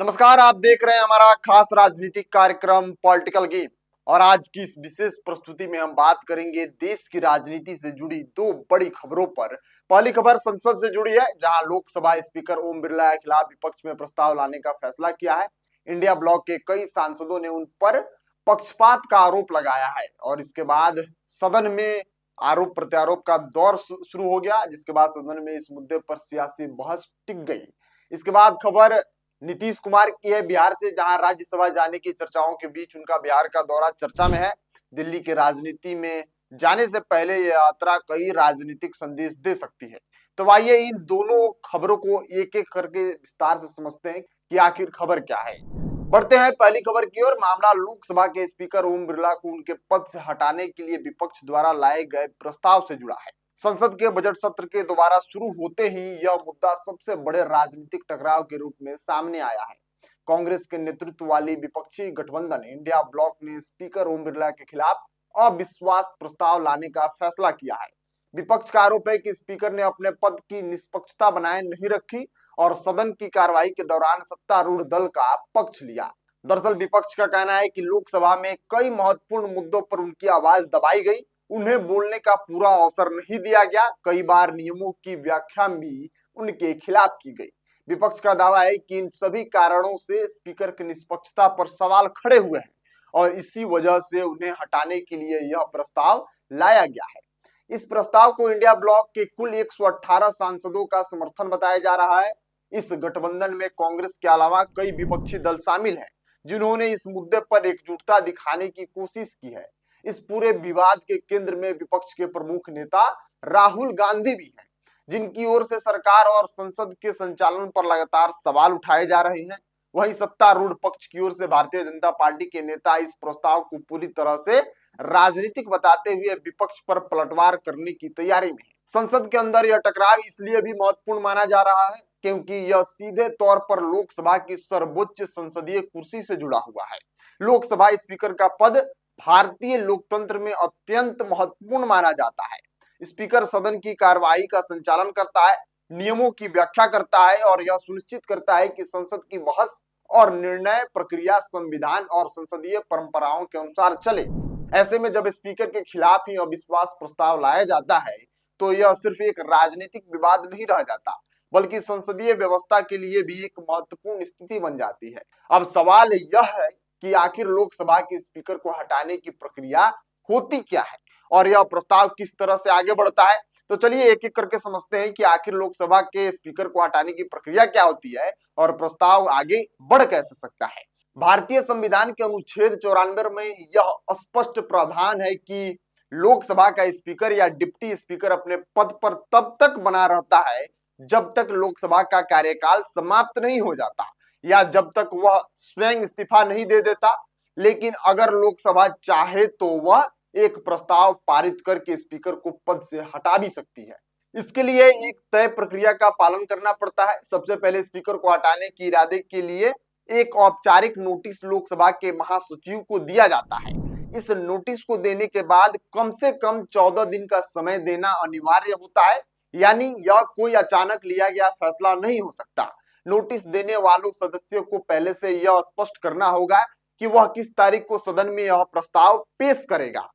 नमस्कार, आप देख रहे हैं हमारा खास राजनीतिक कार्यक्रम पॉलिटिकल गेम। और आज की इस विशेष प्रस्तुति में हम बात करेंगे देश की राजनीति से जुड़ी दो बड़ी खबरों पर। पहली खबर संसद से जुड़ी है, जहां लोकसभा स्पीकर ओम बिरला के खिलाफ विपक्ष में प्रस्ताव लाने का फैसला किया है। इंडिया ब्लॉक के कई सांसदों ने उन पर पक्षपात का आरोप लगाया है और इसके बाद सदन में आरोप प्रत्यारोप का दौर शुरू हो गया, जिसके बाद सदन में इस मुद्दे पर सियासी बहस टिक गई। इसके बाद खबर नीतीश कुमार की है बिहार से, जहां राज्यसभा जाने की चर्चाओं के बीच उनका बिहार का दौरा चर्चा में है। दिल्ली की राजनीति में जाने से पहले यह यात्रा कई राजनीतिक संदेश दे सकती है। तो आइए इन दोनों खबरों को एक एक करके विस्तार से समझते हैं कि आखिर खबर क्या है। बढ़ते हैं पहली खबर की ओर। मामला लोकसभा के स्पीकर ओम बिरला को उनके पद से हटाने के लिए विपक्ष द्वारा लाए गए प्रस्ताव से जुड़ा है। संसद के बजट सत्र के दोबारा शुरू होते ही यह मुद्दा सबसे बड़े राजनीतिक टकराव के रूप में सामने आया है। कांग्रेस के नेतृत्व वाली विपक्षी गठबंधन इंडिया ब्लॉक ने स्पीकर ओम बिरला के खिलाफ अविश्वास प्रस्ताव लाने का फैसला किया है। विपक्ष का आरोप है कि स्पीकर ने अपने पद की निष्पक्षता बनाए नहीं रखी और सदन की कार्रवाई के दौरान सत्तारूढ़ दल का पक्ष लिया। दरअसल विपक्ष का कहना है कि लोकसभा में कई महत्वपूर्ण मुद्दों पर उनकी आवाज दबाई गई, उन्हें बोलने का पूरा अवसर नहीं दिया गया, कई बार नियमों की व्याख्या भी उनके खिलाफ की गई। विपक्ष का दावा है कि इन सभी कारणों से स्पीकर की निष्पक्षता पर सवाल खड़े हुए हैं और इसी वजह से उन्हें हटाने के लिए यह प्रस्ताव लाया गया है। इस प्रस्ताव को इंडिया ब्लॉक के कुल 118 सांसदों का समर्थन बताया जा रहा है। इस गठबंधन में कांग्रेस के अलावा कई विपक्षी दल शामिल हैं, जिन्होंने इस मुद्दे पर एकजुटता दिखाने की कोशिश की है। इस पूरे विवाद के केंद्र में विपक्ष के प्रमुख नेता राहुल गांधी भी हैं, जिनकी ओर से सरकार और संसद के संचालन पर लगातार सवाल उठाए जा रहे हैं। वहीं सत्तारूढ़ पक्ष की ओर से भारतीय जनता पार्टी के नेता इस प्रस्ताव को पूरी तरह से राजनीतिक बताते हुए विपक्ष पर पलटवार करने की तैयारी में है। संसद के अंदर यह टकराव इसलिए भी महत्वपूर्ण माना जा रहा है क्योंकि यह सीधे तौर पर लोकसभा की सर्वोच्च संसदीय कुर्सी से जुड़ा हुआ है। लोकसभा स्पीकर का पद भारतीय लोकतंत्र में अत्यंत महत्वपूर्ण माना जाता है। स्पीकर सदन की कार्रवाई का संचालन करता है, नियमों की व्याख्या करता है और यह सुनिश्चित करता है कि संसद की बहस और निर्णय प्रक्रिया संविधान और संसदीय परंपराओं के अनुसार चले। ऐसे में जब स्पीकर के खिलाफ ही अविश्वास प्रस्ताव लाया जाता है तो यह सिर्फ एक राजनीतिक विवाद नहीं रह जाता, बल्कि संसदीय व्यवस्था के लिए भी एक महत्वपूर्ण स्थिति बन जाती है। अब सवाल यह है कि आखिर लोकसभा के स्पीकर को हटाने की प्रक्रिया होती क्या है और यह प्रस्ताव किस तरह से आगे बढ़ता है। तो चलिए एक एक करके समझते हैं कि आखिर लोकसभा के स्पीकर को हटाने की प्रक्रिया क्या होती है और प्रस्ताव आगे बढ़ कैसे सकता है। भारतीय संविधान के अनुच्छेद 94 में यह स्पष्ट प्रावधान है कि लोकसभा का स्पीकर या डिप्टी स्पीकर अपने पद पर तब तक बना रहता है जब तक लोकसभा का कार्यकाल समाप्त नहीं हो जाता या जब तक वह स्वयं इस्तीफा नहीं दे देता। लेकिन अगर लोकसभा चाहे तो वह एक प्रस्ताव पारित करके स्पीकर को पद से हटा भी सकती है। इसके लिए एक तय प्रक्रिया का पालन करना पड़ता है। सबसे पहले स्पीकर को हटाने के इरादे के लिए एक औपचारिक नोटिस लोकसभा के महासचिव को दिया जाता है। इस नोटिस को देने के बाद कम से कम 14 दिन का समय देना अनिवार्य होता है, यानी यह कोई अचानक लिया गया फैसला नहीं हो सकता। नोटिस देने वालों सदस्यों को पहले से यह स्पष्ट करना होगा कि वह किस तारीख को सदन में यह प्रस्ताव पेश करेगा।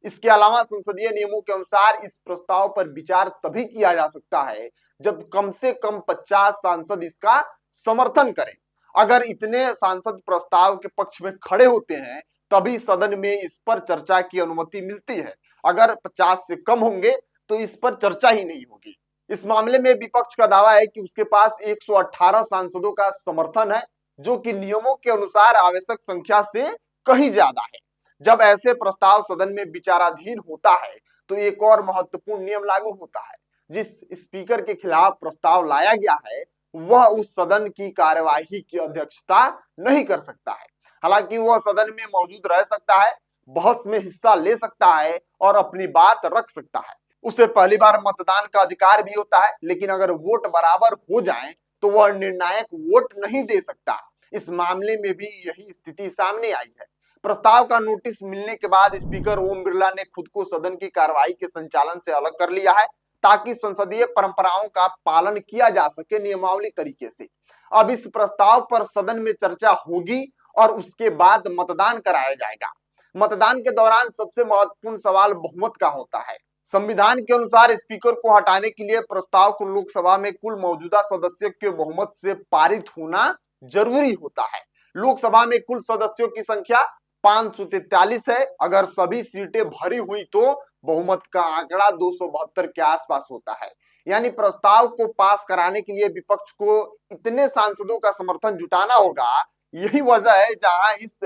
इसके अलावा संसदीय नियमों के अनुसार इस प्रस्ताव पर विचार तभी किया जा सकता है जब कम से कम 50 सांसद इसका समर्थन करें। अगर इतने सांसद प्रस्ताव के पक्ष में खड़े होते हैं तभी सदन में इस पर चर्चा की अनुमति मिलती है। अगर 50 से कम होंगे तो इस पर चर्चा ही नहीं होगी। इस मामले में विपक्ष का दावा है कि उसके पास 118 सांसदों का समर्थन है, जो कि नियमों के अनुसार आवश्यक संख्या से कहीं ज्यादा है। जब ऐसे प्रस्ताव सदन में विचाराधीन होता है तो एक और महत्वपूर्ण नियम लागू होता है। जिस स्पीकर के खिलाफ प्रस्ताव लाया गया है वह उस सदन की कार्यवाही की अध्यक्षता नहीं कर सकता है। हालांकि वह सदन में मौजूद रह सकता है, बहस में हिस्सा ले सकता है और अपनी बात रख सकता है। उसे पहली बार मतदान का अधिकार भी होता है, लेकिन अगर वोट बराबर हो जाएं तो वह निर्णायक वोट नहीं दे सकता। इस मामले में भी यही स्थिति सामने आई है। प्रस्ताव का नोटिस मिलने के बाद स्पीकर ओम बिरला ने खुद को सदन की कार्रवाई के संचालन से अलग कर लिया है ताकि संसदीय परंपराओं का पालन किया जा सके नियमावली तरीके से। अब इस प्रस्ताव पर सदन में चर्चा होगी और उसके बाद मतदान कराया जाएगा। मतदान के दौरान सबसे महत्वपूर्ण सवाल बहुमत का होता है। संविधान के अनुसार स्पीकर को हटाने के लिए प्रस्ताव को लोकसभा में कुल मौजूदा सदस्यों के बहुमत से पारित होना जरूरी होता है। लोकसभा में कुल सदस्यों की संख्या 543 है। अगर सभी सीटें भरी हुई तो बहुमत का आंकड़ा 272 के आसपास होता है। यानी प्रस्ताव को पास कराने के लिए विपक्ष को इतने सांसदों का समर्थन जुटाना होगा। यही वजह है जहां इस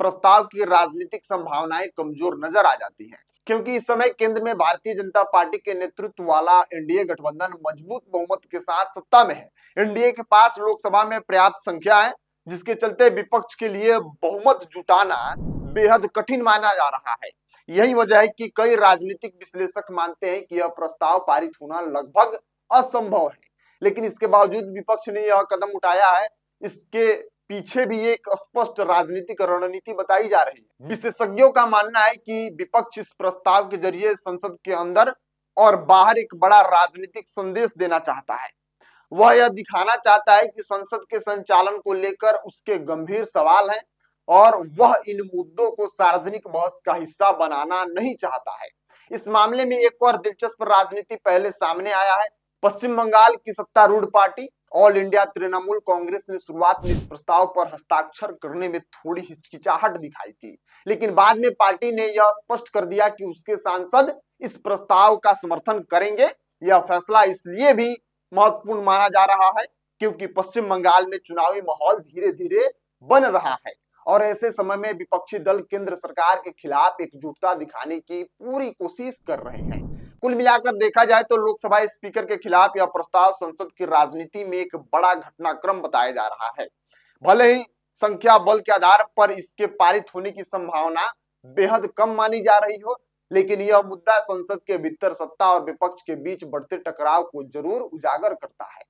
प्रस्ताव की राजनीतिक संभावनाएं कमजोर नजर आ जाती हैं, क्योंकि इस समय केंद्र में भारतीय जनता पार्टी के नेतृत्व वाला एनडीए गठबंधन मजबूत बहुमत के साथ सत्ता में है। एनडीए के पास लोकसभा में पर्याप्त संख्या है, जिसके चलते विपक्ष के लिए बहुमत जुटाना बेहद कठिन माना जा रहा है। यही वजह है कि कई राजनीतिक विश्लेषक मानते हैं कि यह प्रस्ताव पारित होना लगभग असंभव है। लेकिन इसके बावजूद विपक्ष ने यह कदम उठाया है। इसके पीछे भी एक स्पष्ट राजनीतिक रणनीति बताई जा रही है। विशेषज्ञों का मानना है कि विपक्ष इस प्रस्ताव के जरिए संसद के अंदर और बाहर एक बड़ा राजनीतिक संदेश देना चाहता है। वह यह दिखाना चाहता है कि संसद के संचालन को लेकर उसके गंभीर सवाल हैं और वह इन मुद्दों को सार्वजनिक बहस का हिस्सा बनाना नहीं चाहता है। इस मामले में एक और दिलचस्प राजनीति पहले सामने आया है। पश्चिम बंगाल की सत्तारूढ़ party all India Trinamool Congress ने शुरुआत में इस प्रस्ताव पर हस्ताक्षर करने में थोड़ी हिचकिचाहट दिखाई थी, लेकिन बाद में पार्टी ने यह स्पष्ट कर दिया कि उसके सांसद इस प्रस्ताव का समर्थन करेंगे। यह फैसला इसलिए भी महत्वपूर्ण माना जा रहा है क्योंकि पश्चिम बंगाल में चुनावी माहौल धीरे धीरे बन रहा है और ऐसे समय में विपक्षी दल केंद्र सरकार के खिलाफ एकजुटता दिखाने की पूरी कोशिश कर रहे हैं। कुल मिलाकर देखा जाए तो लोकसभा स्पीकर के खिलाफ यह प्रस्ताव संसद की राजनीति में एक बड़ा घटनाक्रम बताया जा रहा है। भले ही संख्या बल के आधार पर इसके पारित होने की संभावना बेहद कम मानी जा रही हो, लेकिन यह मुद्दा संसद के भीतर सत्ता और विपक्ष के बीच बढ़ते टकराव को जरूर उजागर करता है।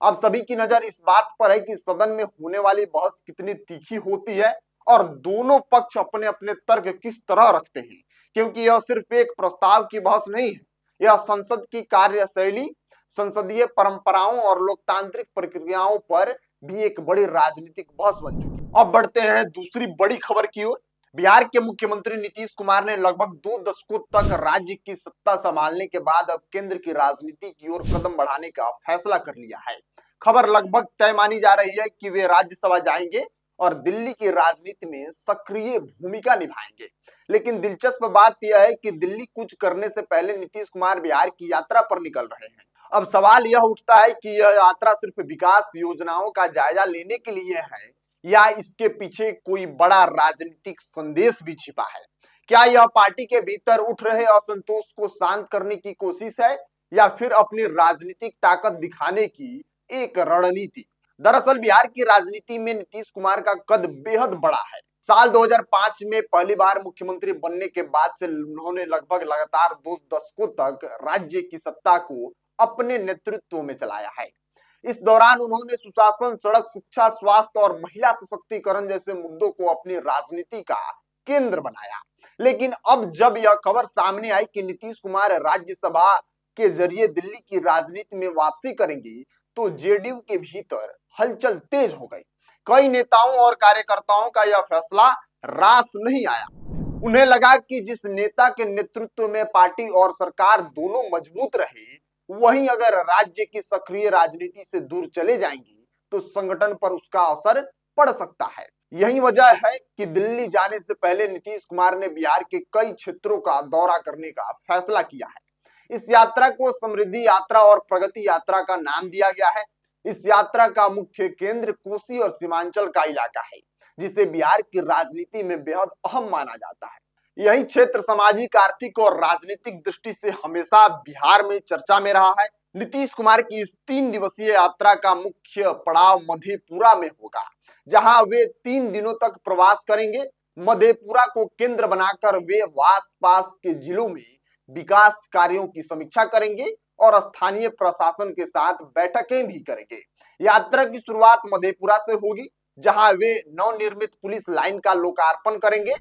अब सभी की नजर इस बात पर है कि सदन में होने वाली बहस कितनी तीखी होती है और दोनों पक्ष अपने अपने तर्क किस तरह रखते हैं, क्योंकि यह सिर्फ एक प्रस्ताव की बहस नहीं है। यह संसद की कार्यशैली, संसदीय परंपराओं और लोकतांत्रिक प्रक्रियाओं पर भी एक बड़ी राजनीतिक बहस बन चुकी है। अब बढ़ते हैं दूसरी बड़ी खबर की ओर। बिहार के मुख्यमंत्री नीतीश कुमार ने लगभग 2 दशकों तक राज्य की सत्ता संभालने के बाद अब केंद्र की राजनीति की ओर कदम बढ़ाने का फैसला कर लिया है। खबर लगभग तय मानी जा रही है कि वे राज्यसभा जाएंगे और दिल्ली की राजनीति में सक्रिय भूमिका निभाएंगे। लेकिन दिलचस्प बात यह है कि दिल्ली कुछ करने से पहले नीतीश कुमार बिहार की यात्रा पर निकल रहे हैं। अब सवाल यह उठता है कि यह यात्रा सिर्फ विकास योजनाओं का जायजा लेने के लिए है या इसके पीछे कोई बड़ा राजनीतिक संदेश भी छिपा है। क्या यह पार्टी के भीतर उठ रहे असंतोष को शांत करने की कोशिश है या फिर अपनी राजनीतिक ताकत दिखाने की एक रणनीति? दरअसल बिहार की राजनीति में नीतीश कुमार का कद बेहद बड़ा है। साल 2005 में पहली बार मुख्यमंत्री बनने के बाद से उन्होंने लगभग लगातार 2 दशकों तक राज्य की सत्ता को अपने नेतृत्व में चलाया है। इस दौरान उन्होंने सुशासन, सड़क, शिक्षा, स्वास्थ्य और महिला सशक्तिकरण जैसे मुद्दों को अपनी राजनीति का केंद्र बनाया। लेकिन अब जब यह खबर सामने आई कि नीतीश कुमार राज्यसभा के जरिए दिल्ली की राजनीति में वापसी करेंगे, तो जेडीयू के भीतर हलचल तेज हो गई। कई नेताओं और कार्यकर्ताओं का यह फैसला रास नहीं आया। उन्हें लगा कि जिस नेता के नेतृत्व में पार्टी और सरकार दोनों मजबूत रहे, वहीं अगर राज्य की सक्रिय राजनीति से दूर चले जाएंगी तो संगठन पर उसका असर पड़ सकता है। यही वजह है कि दिल्ली जाने से पहले नीतीश कुमार ने बिहार के कई क्षेत्रों का दौरा करने का फैसला किया है। इस यात्रा को समृद्धि यात्रा और प्रगति यात्रा का नाम दिया गया है। इस यात्रा का मुख्य केंद्र कोसी और सीमांचल का इलाका है, जिसे बिहार की राजनीति में बेहद अहम माना जाता है। यही क्षेत्र सामाजिक, आर्थिक और राजनीतिक दृष्टि से हमेशा बिहार में चर्चा में रहा है। नीतीश कुमार की इस 3 दिवसीय यात्रा का मुख्य पड़ाव मधेपुरा में होगा, जहां वे 3 दिनों तक प्रवास करेंगे। मधेपुरा को केंद्र बनाकर वे आस पास के जिलों में विकास कार्यों की समीक्षा करेंगे और स्थानीय प्रशासन के साथ बैठकें भी करेंगे। यात्रा की शुरुआत मधेपुरा से होगी, जहां वे नवनिर्मित पुलिस लाइन का लोकार्पण करेंगे।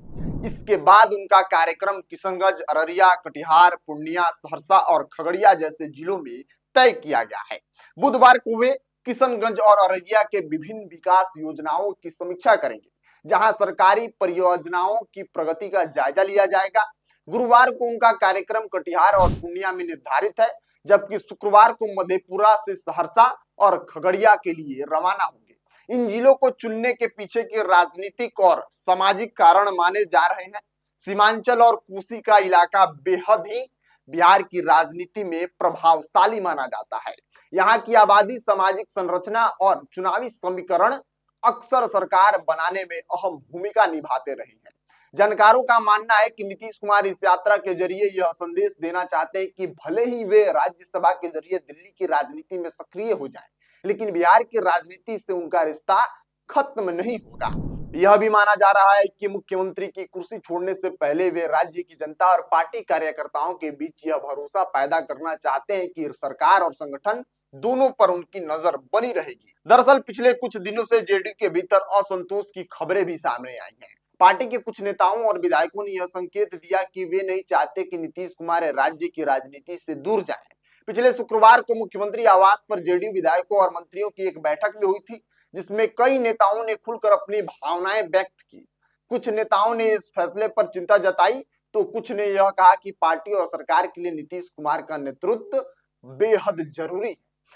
इसके बाद उनका कार्यक्रम किशनगंज, अररिया, कटिहार, पूर्णिया, सहरसा और खगड़िया जैसे जिलों में तय किया गया है। बुधवार को वे किशनगंज और अररिया के विभिन्न विकास योजनाओं की समीक्षा करेंगे, जहां सरकारी परियोजनाओं की प्रगति का जायजा लिया जाएगा। गुरुवार को उनका कार्यक्रम कटिहार और पूर्णिया में निर्धारित है, जबकि शुक्रवार को मधेपुरा से सहरसा और खगड़िया के लिए रवाना होंगे। इन जिलों को चुनने के पीछे के राजनीतिक और सामाजिक कारण माने जा रहे हैं। सीमांचल और कोसी का इलाका बेहद ही बिहार की राजनीति में प्रभावशाली माना जाता है। यहाँ की आबादी, सामाजिक संरचना और चुनावी समीकरण अक्सर सरकार बनाने में अहम भूमिका निभाते रहे हैं। जानकारों का मानना है कि नीतीश कुमार इस यात्रा के जरिए यह संदेश देना चाहते हैं कि भले ही वे राज्यसभा के जरिए दिल्ली की राजनीति में सक्रिय हो जाएं, लेकिन बिहार की राजनीति से उनका रिश्ता खत्म नहीं होगा। यह भी माना जा रहा है कि मुख्यमंत्री की कुर्सी छोड़ने से पहले वे राज्य की जनता और पार्टी कार्यकर्ताओं के बीच यह भरोसा पैदा करना चाहते हैं कि सरकार और संगठन दोनों पर उनकी नजर बनी रहेगी। दरअसल पिछले कुछ दिनों से जेडीयू के भीतर असंतोष की खबरें भी सामने आई हैं। पार्टी के कुछ नेताओं और विधायकों ने यह संकेत दिया कि वे नहीं चाहते कि नीतीश कुमार राज्य की राजनीति से दूर जाएं। पिछले शुक्रवार को मुख्यमंत्री आवास पर जेडीयू विधायकों और मंत्रियों की एक बैठक भी हुई थी, जिसमें कई नेताओं ने खुलकर अपनी भावनाएं व्यक्त की। कुछ नेताओं ने इस फैसले पर चिंता जताई, तो कुछ ने यह कहा कि पार्टी और सरकार के लिए नीतीश कुमार का नेतृत्व बेहद जरूरी है।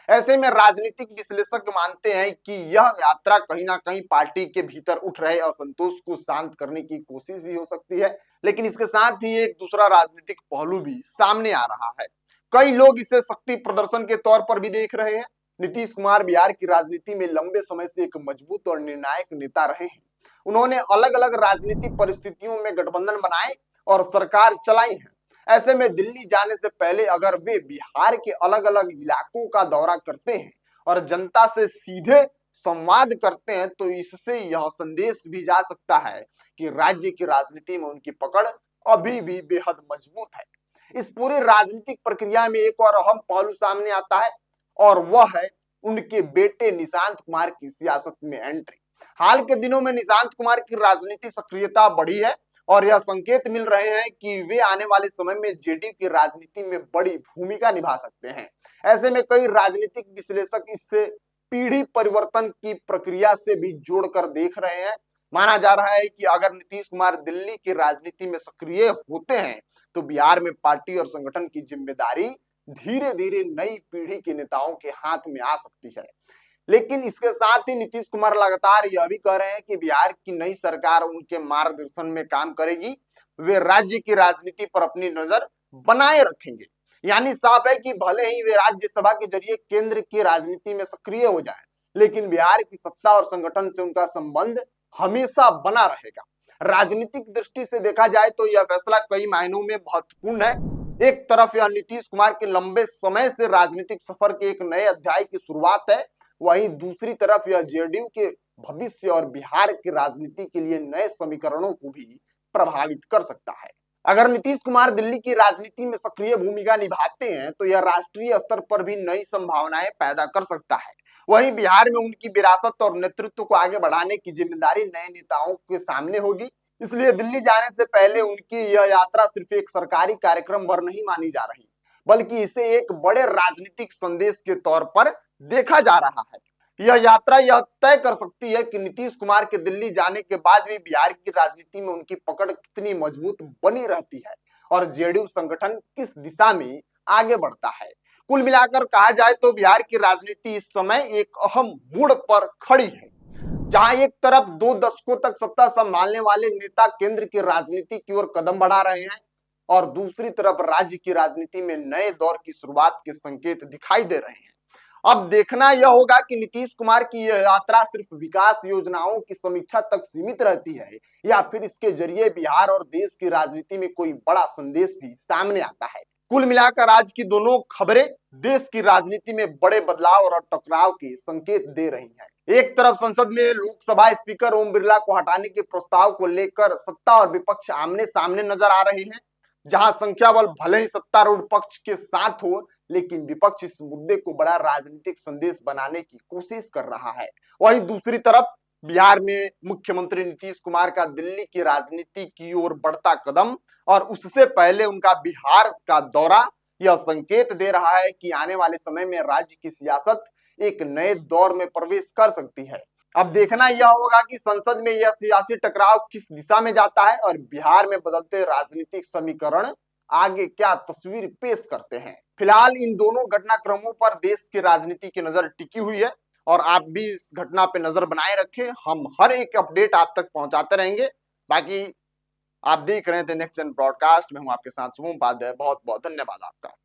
ऐसे में राजनीतिक विश्लेषक मानते हैं कि यह यात्रा कहीं ना कहीं पार्टी के भीतर उठ रहे असंतोष को शांत करने की कोशिश भी हो सकती है, लेकिन इसके साथ ही एक दूसरा राजनीतिक पहलू भी सामने आ रहा है। कई लोग इसे शक्ति प्रदर्शन के तौर पर भी देख रहे हैं। नीतीश कुमार बिहार की राजनीति में लंबे समय से एक मजबूत और निर्णायक नेता रहे हैं। उन्होंने अलग अलग राजनीतिक परिस्थितियों में गठबंधन बनाए और सरकार चलाई है। ऐसे में दिल्ली जाने से पहले अगर वे बिहार के अलग अलग इलाकों का दौरा करते हैं और जनता से सीधे संवाद करते हैं, तो इससे यह संदेश भी जा सकता है कि राज्य की राजनीति में उनकी पकड़ अभी भी बेहद मजबूत है। इस पूरी राजनीतिक प्रक्रिया में एक और अहम पहलू सामने आता है, और वह है उनके बेटे निशांत कुमार की सियासत में एंट्री। हाल के दिनों में निशांत कुमार की राजनीतिक सक्रियता बढ़ी है और यह संकेत मिल रहे हैं कि वे आने वाले समय में जेडीयू की राजनीति में बड़ी भूमिका निभा सकते हैं। ऐसे में कई राजनीतिक विश्लेषक इससे पीढ़ी परिवर्तन की प्रक्रिया से भी जोड़कर देख रहे हैं। माना जा रहा है कि अगर नीतीश कुमार दिल्ली की राजनीति में सक्रिय होते हैं, तो बिहार में पार्टी और संगठन की जिम्मेदारी धीरे धीरे नई पीढ़ी के नेताओं के हाथ में आ सकती है। लेकिन इसके साथ ही नीतीश कुमार लगातार यह भी कह रहे हैं कि बिहार की नई सरकार उनके मार्गदर्शन में काम करेगी। वे राज्य की राजनीति पर अपनी नजर बनाए रखेंगे। यानी साफ है कि भले ही वे राज्यसभा के जरिए केंद्र की राजनीति में सक्रिय हो जाएं, लेकिन बिहार की सत्ता और संगठन से उनका संबंध हमेशा बना रहेगा। राजनीतिक दृष्टि से देखा जाए तो यह फैसला कई मायनों में महत्वपूर्ण है। एक तरफ यह नीतीश कुमार के लंबे समय से राजनीतिक सफर के एक नए अध्याय की शुरुआत है, वहीं दूसरी तरफ यह जेडीयू के भविष्य और बिहार की राजनीति के लिए नए समीकरणों को भी प्रभावित कर सकता है। अगर नीतीश कुमार दिल्ली की राजनीति में सक्रिय भूमिका निभाते हैं, तो यह राष्ट्रीय स्तर पर भी नई संभावनाएं पैदा कर सकता है। वहीं बिहार में उनकी विरासत और नेतृत्व को आगे बढ़ाने की जिम्मेदारी नए नेताओं के सामने होगी। इसलिए दिल्ली जाने से पहले उनकी यह यात्रा सिर्फ एक सरकारी कार्यक्रम भर नहीं मानी जा रही, बल्कि इसे एक बड़े राजनीतिक संदेश के तौर पर देखा जा रहा है। यह यात्रा यह तय कर सकती है कि नीतीश कुमार के दिल्ली जाने के बाद भी बिहार की राजनीति में उनकी पकड़ कितनी मजबूत बनी रहती है और जेडीयू संगठन किस दिशा में आगे बढ़ता है। कुल मिलाकर कहा जाए तो बिहार की राजनीति इस समय एक अहम मोड़ पर खड़ी है, जहां एक तरफ 2 दशकों तक सत्ता संभालने वाले नेता केंद्र की राजनीति की ओर कदम बढ़ा रहे हैं और दूसरी तरफ राज्य की राजनीति में नए दौर की शुरुआत के संकेत दिखाई दे रहे हैं। अब देखना यह होगा कि नीतीश कुमार की यह यात्रा सिर्फ विकास योजनाओं की समीक्षा तक सीमित रहती है या फिर इसके जरिए बिहार और देश की राजनीति में कोई बड़ा संदेश भी सामने आता है। कुल मिलाकर आज की दोनों खबरें देश की राजनीति में बड़े बदलाव और टकराव के संकेत दे रही हैं। एक तरफ संसद में लोकसभा स्पीकर ओम बिरला को हटाने के प्रस्ताव को लेकर सत्ता और विपक्ष आमने सामने नजर आ रहे हैं, जहां संख्या बल भले ही सत्तारूढ़ पक्ष के साथ हो, लेकिन विपक्ष इस मुद्दे को बड़ा राजनीतिक संदेश बनाने की कोशिश कर रहा है। वहीं दूसरी तरफ बिहार में मुख्यमंत्री नीतीश कुमार का दिल्ली की राजनीति की ओर बढ़ता कदम और उससे पहले उनका बिहार का दौरा यह संकेत दे रहा है कि आने वाले समय में राज्य की सियासत एक नए दौर में प्रवेश कर सकती है। अब देखना यह होगा कि संसद में यह सियासी टकराव किस दिशा में जाता है और बिहार में बदलते राजनीतिक समीकरण आगे क्या तस्वीर पेश करते हैं। फिलहाल इन दोनों घटनाक्रमों पर देश की राजनीति की नजर टिकी हुई है और आप भी इस घटना पे नजर बनाए रखें। हम हर एक अपडेट आप तक पहुंचाते रहेंगे। बाकी आप देख रहे थे नेक्स्ट जन ब्रॉडकास्ट में, हूं आपके साथ शुभम उपाध्याय। बहुत बहुत धन्यवाद आपका।